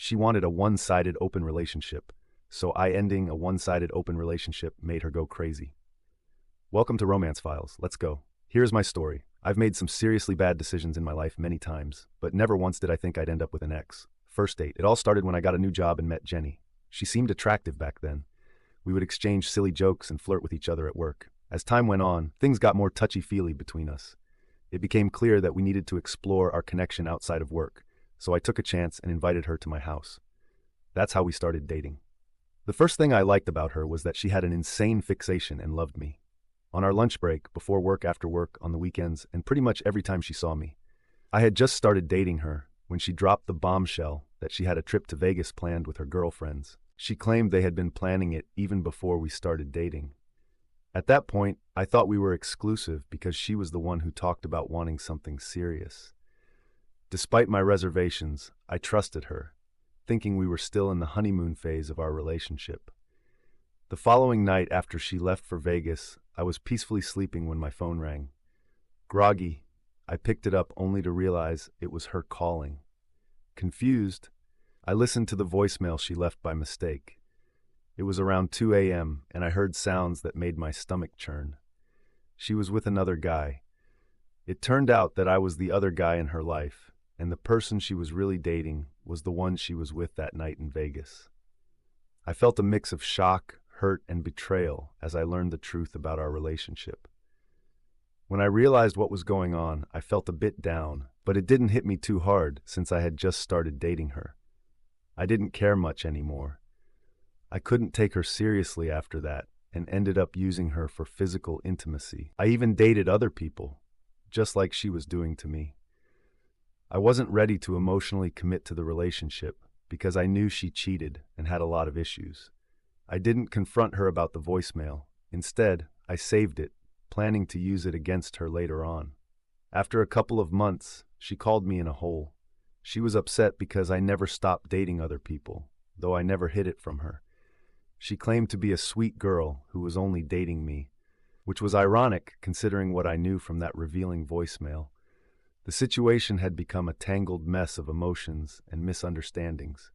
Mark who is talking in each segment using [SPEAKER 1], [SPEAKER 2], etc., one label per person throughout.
[SPEAKER 1] She wanted a one-sided open relationship, so ending a one-sided open relationship made her go crazy. Welcome to Romance Files. Let's go. Here's my story. I've made some seriously bad decisions in my life many times, but never once did I think I'd end up with an ex. First date. It all started when I got a new job and met Jenny. She seemed attractive back then. We would exchange silly jokes and flirt with each other at work. As time went on, things got more touchy-feely between us. It became clear that we needed to explore our connection outside of work, so I took a chance and invited her to my house. That's how we started dating. The first thing I liked about her was that she had an insane fixation and loved me. On our lunch break, before work, after work, on the weekends, and pretty much every time she saw me. I had just started dating her when she dropped the bombshell that she had a trip to Vegas planned with her girlfriends. She claimed they had been planning it even before we started dating. At that point, I thought we were exclusive because she was the one who talked about wanting something serious. Despite my reservations, I trusted her, thinking we were still in the honeymoon phase of our relationship. The following night after she left for Vegas, I was peacefully sleeping when my phone rang. Groggy, I picked it up only to realize it was her calling. Confused, I listened to the voicemail she left by mistake. It was around 2 a.m., and I heard sounds that made my stomach churn. She was with another guy. It turned out that I was the other guy in her life, and the person she was really dating was the one she was with that night in Vegas. I felt a mix of shock, hurt, and betrayal as I learned the truth about our relationship. When I realized what was going on, I felt a bit down, but it didn't hit me too hard since I had just started dating her. I didn't care much anymore. I couldn't take her seriously after that and ended up using her for physical intimacy. I even dated other people, just like she was doing to me. I wasn't ready to emotionally commit to the relationship because I knew she cheated and had a lot of issues. I didn't confront her about the voicemail. Instead, I saved it, planning to use it against her later on. After a couple of months, she called me in a hole. She was upset because I never stopped dating other people, though I never hid it from her. She claimed to be a sweet girl who was only dating me, which was ironic considering what I knew from that revealing voicemail. The situation had become a tangled mess of emotions and misunderstandings.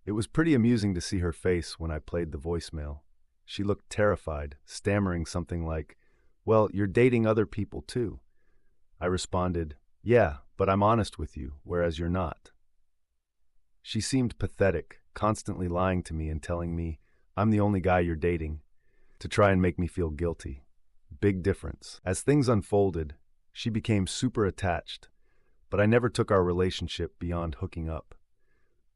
[SPEAKER 1] It was pretty amusing to see her face when I played the voicemail. She looked terrified, stammering something like, "Well, you're dating other people too." I responded, "Yeah, but I'm honest with you, whereas you're not." She seemed pathetic, constantly lying to me and telling me, "I'm the only guy you're dating," to try and make me feel guilty. Big difference. As things unfolded, she became super attached, but I never took our relationship beyond hooking up.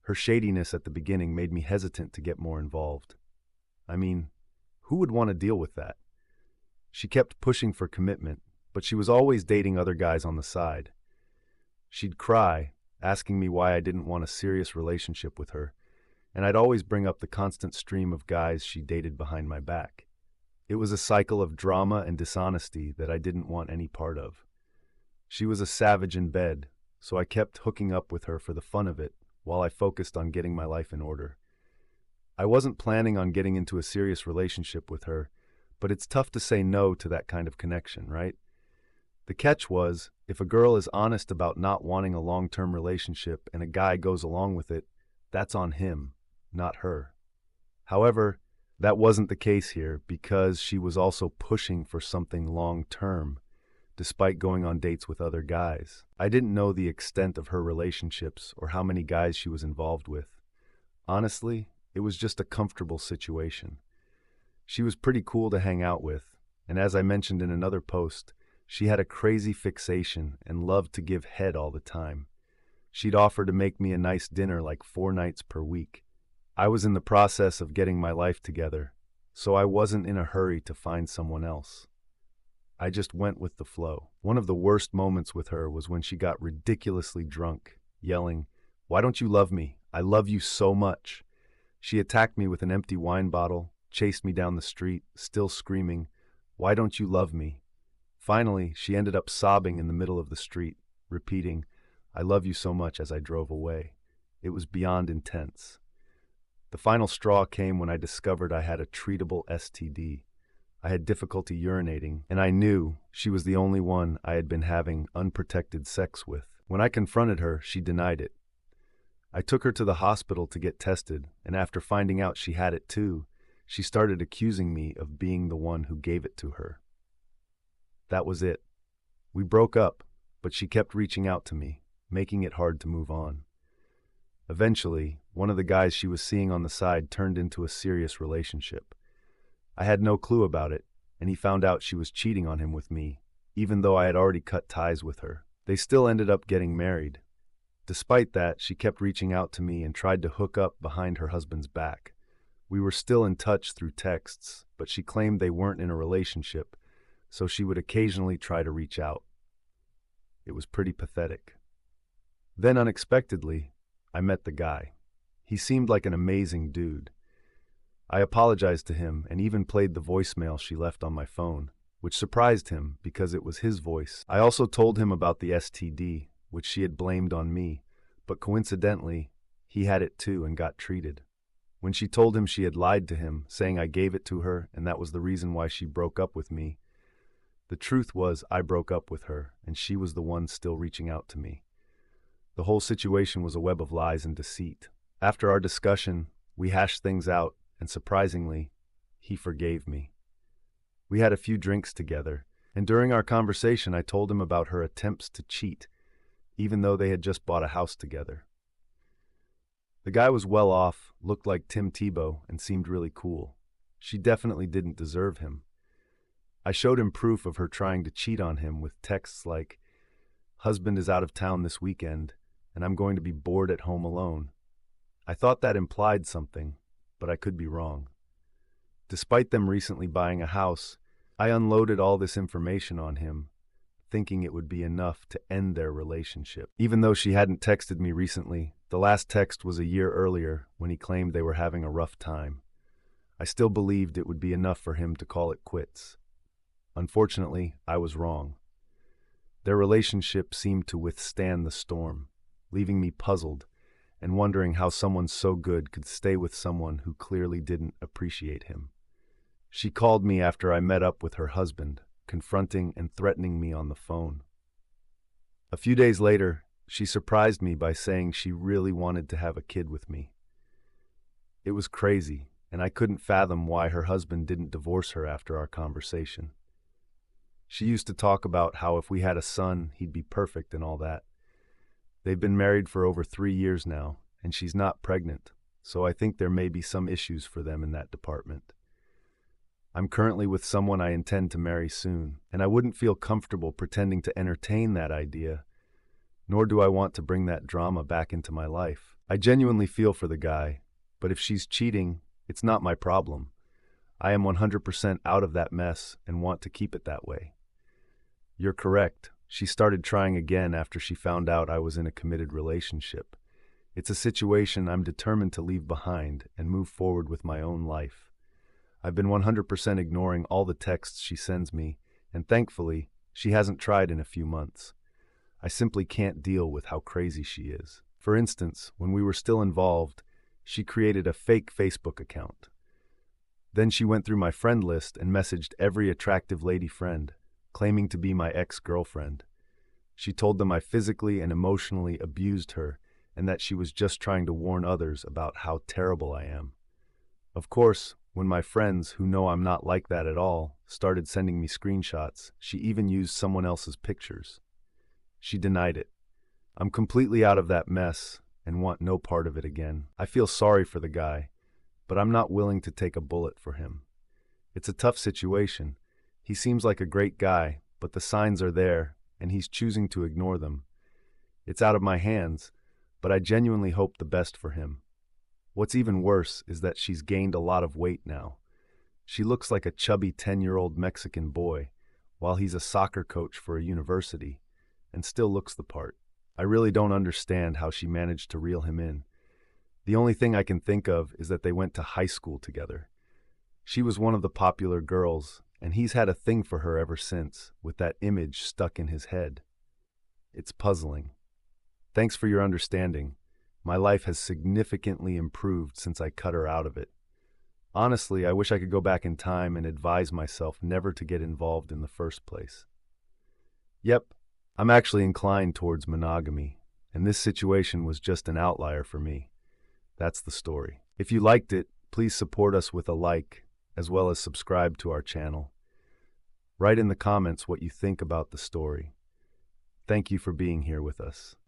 [SPEAKER 1] Her shadiness at the beginning made me hesitant to get more involved. I mean, who would want to deal with that? She kept pushing for commitment, but she was always dating other guys on the side. She'd cry, asking me why I didn't want a serious relationship with her, and I'd always bring up the constant stream of guys she dated behind my back. It was a cycle of drama and dishonesty that I didn't want any part of. She was a savage in bed, so I kept hooking up with her for the fun of it while I focused on getting my life in order. I wasn't planning on getting into a serious relationship with her, but it's tough to say no to that kind of connection, right? The catch was, if a girl is honest about not wanting a long-term relationship and a guy goes along with it, that's on him, not her. However, that wasn't the case here because she was also pushing for something long-term, despite going on dates with other guys. I didn't know the extent of her relationships or how many guys she was involved with. Honestly, it was just a comfortable situation. She was pretty cool to hang out with, and as I mentioned in another post, she had a crazy fixation and loved to give head all the time. She'd offer to make me a nice dinner like 4 nights per week. I was in the process of getting my life together, so I wasn't in a hurry to find someone else. I just went with the flow. One of the worst moments with her was when she got ridiculously drunk, yelling, "Why don't you love me? I love you so much." She attacked me with an empty wine bottle, chased me down the street, still screaming, "Why don't you love me?" Finally, she ended up sobbing in the middle of the street, repeating, "I love you so much," as I drove away. It was beyond intense. The final straw came when I discovered I had a treatable STD. I had difficulty urinating, and I knew she was the only one I had been having unprotected sex with. When I confronted her, she denied it. I took her to the hospital to get tested, and after finding out she had it too, she started accusing me of being the one who gave it to her. That was it. We broke up, but she kept reaching out to me, making it hard to move on. Eventually, one of the guys she was seeing on the side turned into a serious relationship. I had no clue about it, and he found out she was cheating on him with me, even though I had already cut ties with her. They still ended up getting married. Despite that, she kept reaching out to me and tried to hook up behind her husband's back. We were still in touch through texts, but she claimed they weren't in a relationship, so she would occasionally try to reach out. It was pretty pathetic. Then unexpectedly, I met the guy. He seemed like an amazing dude. I apologized to him and even played the voicemail she left on my phone, which surprised him because it was his voice. I also told him about the STD, which she had blamed on me, but coincidentally, he had it too and got treated. When she told him she had lied to him, saying I gave it to her and that was the reason why she broke up with me, the truth was I broke up with her and she was the one still reaching out to me. The whole situation was a web of lies and deceit. After our discussion, we hashed things out, and surprisingly, he forgave me. We had a few drinks together, and during our conversation I told him about her attempts to cheat, even though they had just bought a house together. The guy was well off, looked like Tim Tebow, and seemed really cool. She definitely didn't deserve him. I showed him proof of her trying to cheat on him with texts like, "Husband is out of town this weekend, and I'm going to be bored at home alone." I thought that implied something, but I could be wrong. Despite them recently buying a house, I unloaded all this information on him, thinking it would be enough to end their relationship. Even though she hadn't texted me recently, the last text was a year earlier when he claimed they were having a rough time. I still believed it would be enough for him to call it quits. Unfortunately, I was wrong. Their relationship seemed to withstand the storm, leaving me puzzled and wondering how someone so good could stay with someone who clearly didn't appreciate him. She called me after I met up with her husband, confronting and threatening me on the phone. A few days later, she surprised me by saying she really wanted to have a kid with me. It was crazy, and I couldn't fathom why her husband didn't divorce her after our conversation. She used to talk about how if we had a son, he'd be perfect and all that. They've been married for over 3 years now, and she's not pregnant, so I think there may be some issues for them in that department. I'm currently with someone I intend to marry soon, and I wouldn't feel comfortable pretending to entertain that idea, nor do I want to bring that drama back into my life. I genuinely feel for the guy, but if she's cheating, it's not my problem. I am 100% out of that mess and want to keep it that way. You're correct. She started trying again after she found out I was in a committed relationship. It's a situation I'm determined to leave behind and move forward with my own life. I've been 100% ignoring all the texts she sends me, and thankfully, she hasn't tried in a few months. I simply can't deal with how crazy she is. For instance, when we were still involved, she created a fake Facebook account. Then she went through my friend list and messaged every attractive lady friend, claiming to be my ex-girlfriend. She told them I physically and emotionally abused her and that she was just trying to warn others about how terrible I am. Of course, when my friends, who know I'm not like that at all, started sending me screenshots, she even used someone else's pictures. She denied it. I'm completely out of that mess and want no part of it again. I feel sorry for the guy, but I'm not willing to take a bullet for him. It's a tough situation. He seems like a great guy, but the signs are there, and he's choosing to ignore them. It's out of my hands, but I genuinely hope the best for him. What's even worse is that she's gained a lot of weight now. She looks like a chubby 10-year-old Mexican boy, while he's a soccer coach for a university, and still looks the part. I really don't understand how she managed to reel him in. The only thing I can think of is that they went to high school together. She was one of the popular girls, and he's had a thing for her ever since, with that image stuck in his head. It's puzzling. Thanks for your understanding. My life has significantly improved since I cut her out of it. Honestly, I wish I could go back in time and advise myself never to get involved in the first place. Yep, I'm actually inclined towards monogamy, and this situation was just an outlier for me. That's the story. If you liked it, please support us with a like, as well as subscribe to our channel. Write in the comments what you think about the story. Thank you for being here with us.